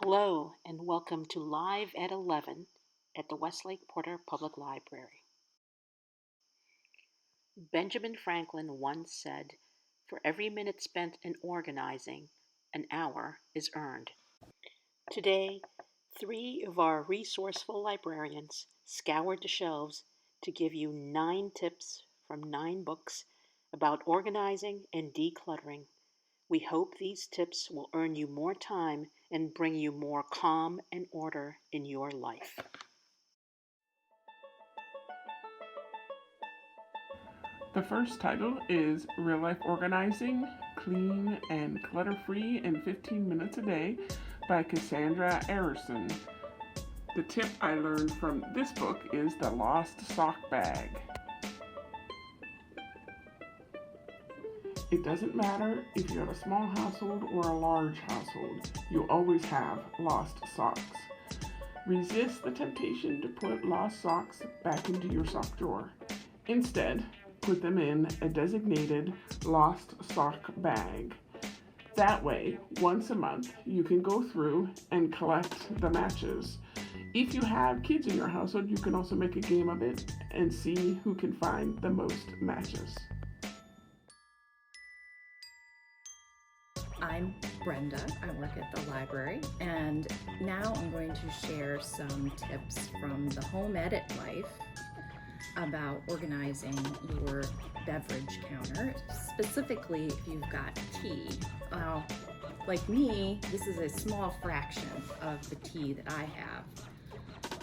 Hello and welcome to Live at 11 at the Westlake Porter Public Library. Benjamin Franklin once said, "For every minute spent in organizing, an hour is earned." Today, three of our resourceful librarians scoured the shelves to give you 9 tips from 9 books about organizing and decluttering. We hope these tips will earn you more time and bring you more calm and order in your life. The first title is Real Life Organizing, Clean and Clutter-Free in 15 Minutes a Day by Cassandra Arison. The tip I learned from this book is the lost sock bag. It doesn't matter if you have a small household or a large household, you'll always have lost socks. Resist the temptation to put lost socks back into your sock drawer. Instead, put them in a designated lost sock bag. That way, once a month, you can go through and collect the matches. If you have kids in your household, you can also make a game of it and see who can find the most matches. I'm Brenda. I work at the library, and now I'm going to share some tips from the home edit life about organizing your beverage counter, specifically if you've got tea. Like me, this is a small fraction of the tea that I have.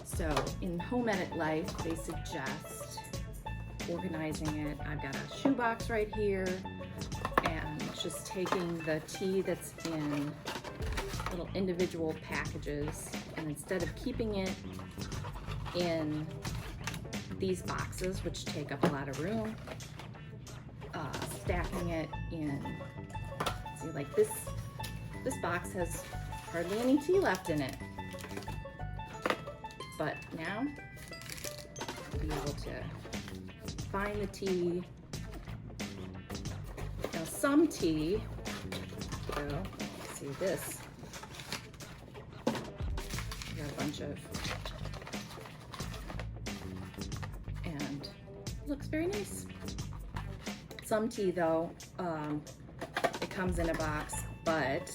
So in home edit life, they suggest organizing it. I've got a shoebox right here, and just taking the tea that's in little individual packages, and instead of keeping it in these boxes, which take up a lot of room, stacking it in, see, like this box has hardly any tea left in it, but now I'll be able to find the tea. Now some tea, so let's see this, I got a bunch of, and it looks very nice. Some tea though, it comes in a box, but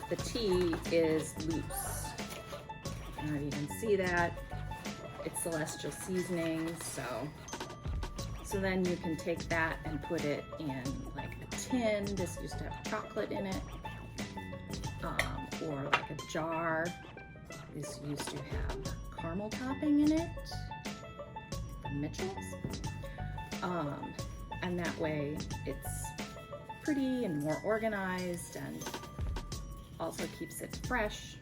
the tea is loose. I don't know if you can see that. It's Celestial Seasonings, so then you can take that and put it in like a tin. This used to have chocolate in it, or like a jar. This used to have caramel topping in it, from Mitchell's. And that way it's pretty and more organized, and also keeps it fresh.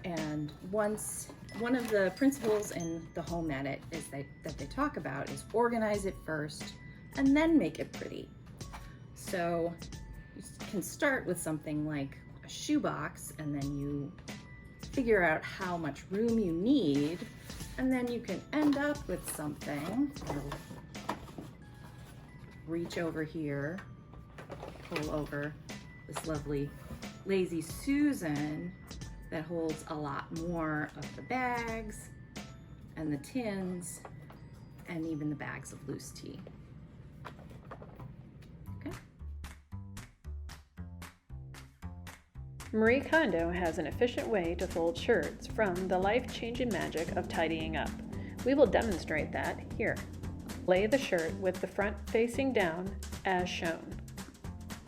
And one of the principles in the home edit is that they talk about is organize it first and then make it pretty. So you can start with something like a shoebox, and then you figure out how much room you need, and then you can end up with something. Reach over here, pull over this lovely Lazy Susan that holds a lot more of the bags and the tins and even the bags of loose tea. Okay. Marie Kondo has an efficient way to fold shirts from the life-changing magic of tidying up. We will demonstrate that here. Lay the shirt with the front facing down as shown.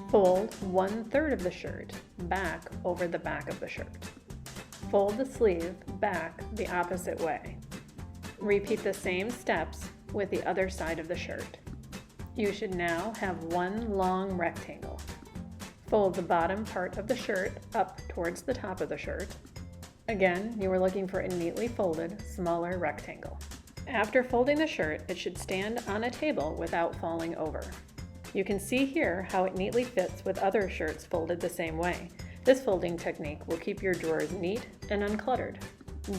Fold 1/3 of the shirt back over the back of the shirt. Fold the sleeve back the opposite way. Repeat the same steps with the other side of the shirt. You should now have one long rectangle. Fold the bottom part of the shirt up towards the top of the shirt. Again, you are looking for a neatly folded, smaller rectangle. After folding the shirt, it should stand on a table without falling over. You can see here how it neatly fits with other shirts folded the same way. This folding technique will keep your drawers neat and uncluttered.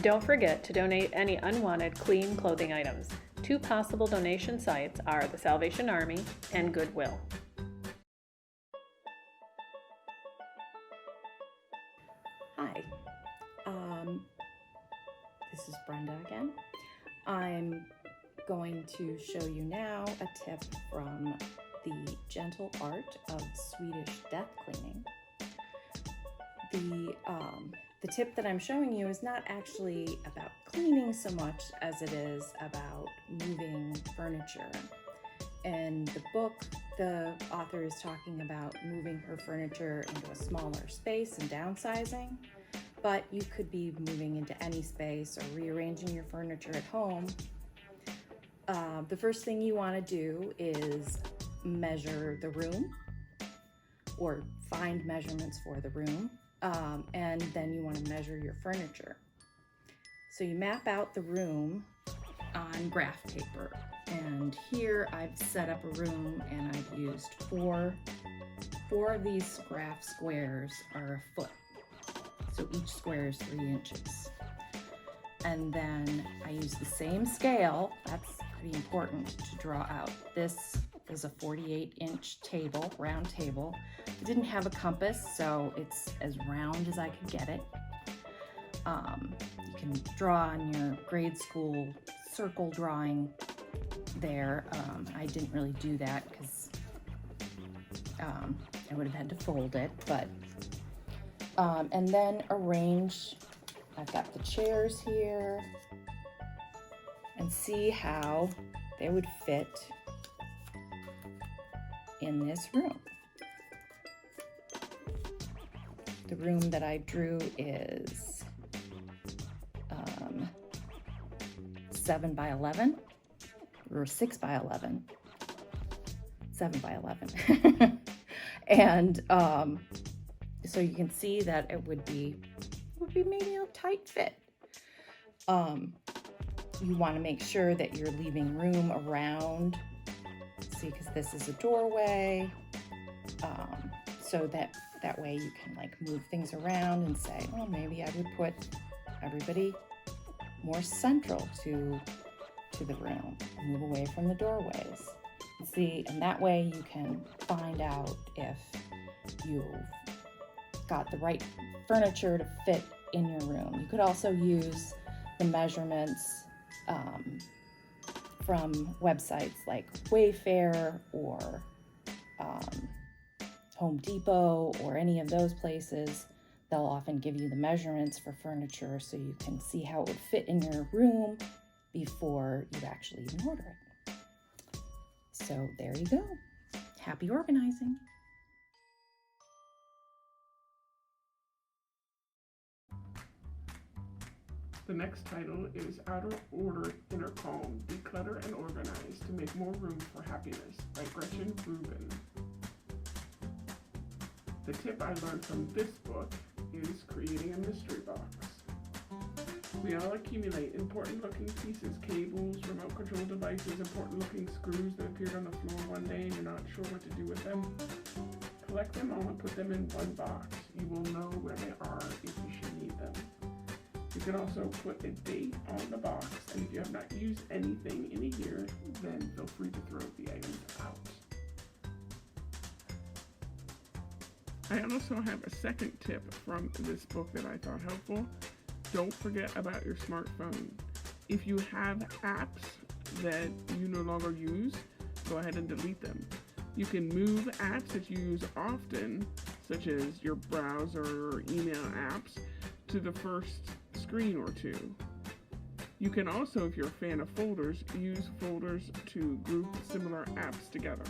Don't forget to donate any unwanted clean clothing items. 2 possible donation sites are the Salvation Army and Goodwill. Hi, this is Brenda again. I'm going to show you now a tip from the gentle art of Swedish death cleaning. The tip that I'm showing you is not actually about cleaning so much as it is about moving furniture. In the book, the author is talking about moving her furniture into a smaller space and downsizing, but you could be moving into any space or rearranging your furniture at home. The first thing you want to do is measure the room or find measurements for the room, and then you want to measure your furniture. So you map out the room on graph paper, and here I've set up a room and I've used four of these graph squares are a foot, so each square is 3 inches. And then I use the same scale, that's pretty important to draw out. This is a 48-inch table, round table. I didn't have a compass, so it's as round as I could get it. You can draw on your grade school circle drawing there. I didn't really do that because I would have had to fold it, but and then arrange. I've got the chairs here, and see how they would fit in this room. The room that I drew is 7 by 11 or 6 by 11, 7 by 11. And so you can see that it would be maybe a tight fit. You want to make sure that you're leaving room around, see, because this is a doorway, so that way you can like move things around and say, oh, maybe I would put everybody more central to the room, move away from the doorways. See, and that way you can find out if you've got the right furniture to fit in your room. You could also use the measurements from websites like Wayfair or Home Depot or any of those places. They'll often give you the measurements for furniture so you can see how it would fit in your room before you actually even order it. So there you go. Happy organizing. The next title is Outer Order, Inner Calm, Declutter and Organize to Make More Room for Happiness by Gretchen Rubin. The tip I learned from this book is creating a mystery box. We all accumulate important looking pieces, cables, remote control devices, important looking screws that appeared on the floor one day and you're not sure what to do with them. Collect them all and put them in one box. You will know where they are if you should need them. You can also put a date on the box, and if you have not used anything in a year, then feel free to throw the items out. I also have a second tip from this book that I thought helpful. Don't forget about your smartphone. If you have apps that you no longer use, go ahead and delete them. You can move apps that you use often, such as your browser or email apps, to the first screen or two. You can also, if you're a fan of folders, use folders to group similar apps together.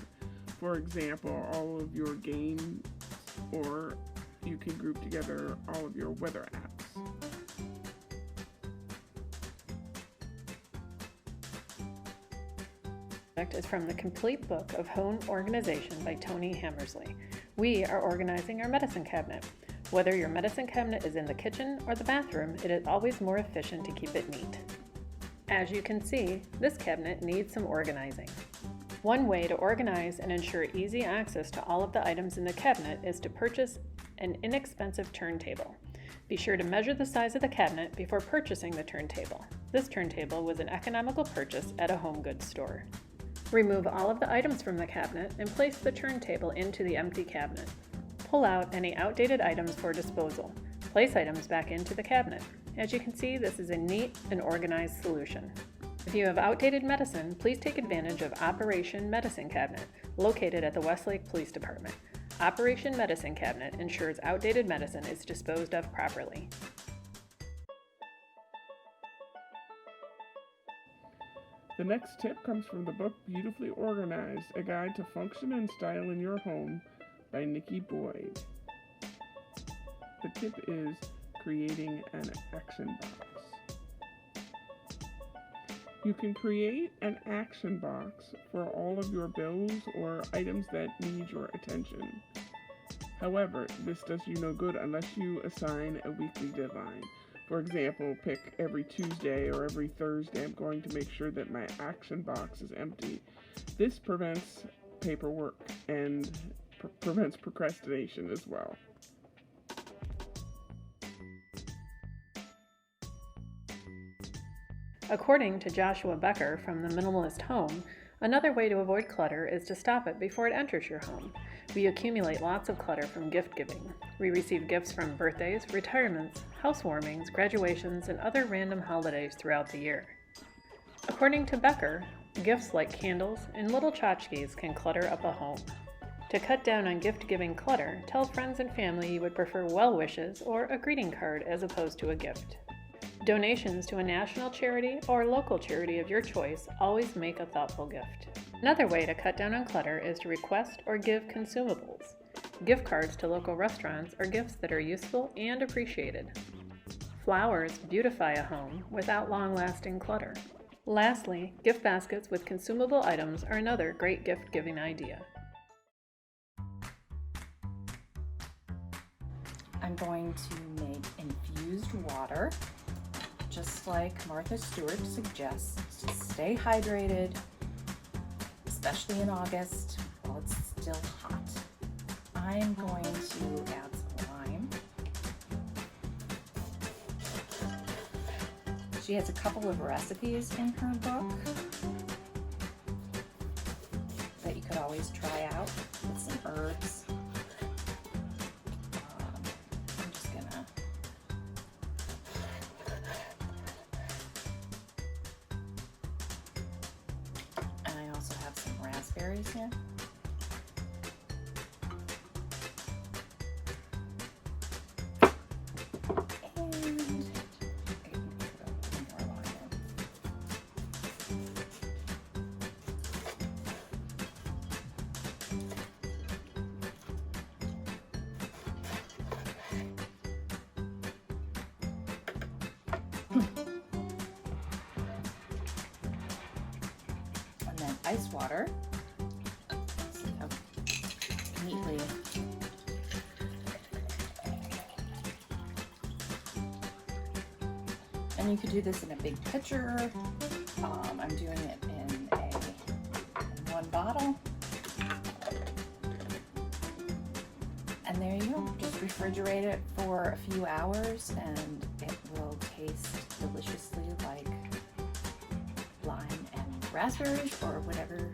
For example, all of your games, or you can group together all of your weather apps. Is from the Complete Book of Home Organization by Tony Hammersley. We are organizing our medicine cabinet. Whether your medicine cabinet is in the kitchen or the bathroom, it is always more efficient to keep it neat. As you can see, this cabinet needs some organizing. One way to organize and ensure easy access to all of the items in the cabinet is to purchase an inexpensive turntable. Be sure to measure the size of the cabinet before purchasing the turntable. This turntable was an economical purchase at a home goods store. Remove all of the items from the cabinet and place the turntable into the empty cabinet. Pull out any outdated items for disposal. Place items back into the cabinet. As you can see, this is a neat and organized solution. If you have outdated medicine, please take advantage of Operation Medicine Cabinet, located at the Westlake Police Department. Operation Medicine Cabinet ensures outdated medicine is disposed of properly. The next tip comes from the book Beautifully Organized, A Guide to Function and Style in Your Home by Nikki Boyd. The tip is creating an action box. You can create an action box for all of your bills or items that need your attention. However, this does you no good unless you assign a weekly deadline. For example, pick every Tuesday or every Thursday, I'm going to make sure that my action box is empty. This prevents paperwork and prevents procrastination as well. According to Joshua Becker from The Minimalist Home, another way to avoid clutter is to stop it before it enters your home. We accumulate lots of clutter from gift giving. We receive gifts from birthdays, retirements, housewarmings, graduations, and other random holidays throughout the year. According to Becker, gifts like candles and little tchotchkes can clutter up a home. To cut down on gift-giving clutter, tell friends and family you would prefer well wishes or a greeting card as opposed to a gift. Donations to a national charity or local charity of your choice always make a thoughtful gift. Another way to cut down on clutter is to request or give consumables. Gift cards to local restaurants are gifts that are useful and appreciated. Flowers beautify a home without long-lasting clutter. Lastly, gift baskets with consumable items are another great gift-giving idea. I'm going to make infused water, just like Martha Stewart suggests, to stay hydrated, especially in August while it's still hot. I'm going to add some lime. She has a couple of recipes in her book that you could always try out with some herbs. I'm just gonna and I also have some raspberries here. And then ice water. See how neatly and you could do this in a big pitcher. I'm doing it in one bottle. And there you go. Just refrigerate it for a few hours and it will taste deliciously like lime and raspberries or whatever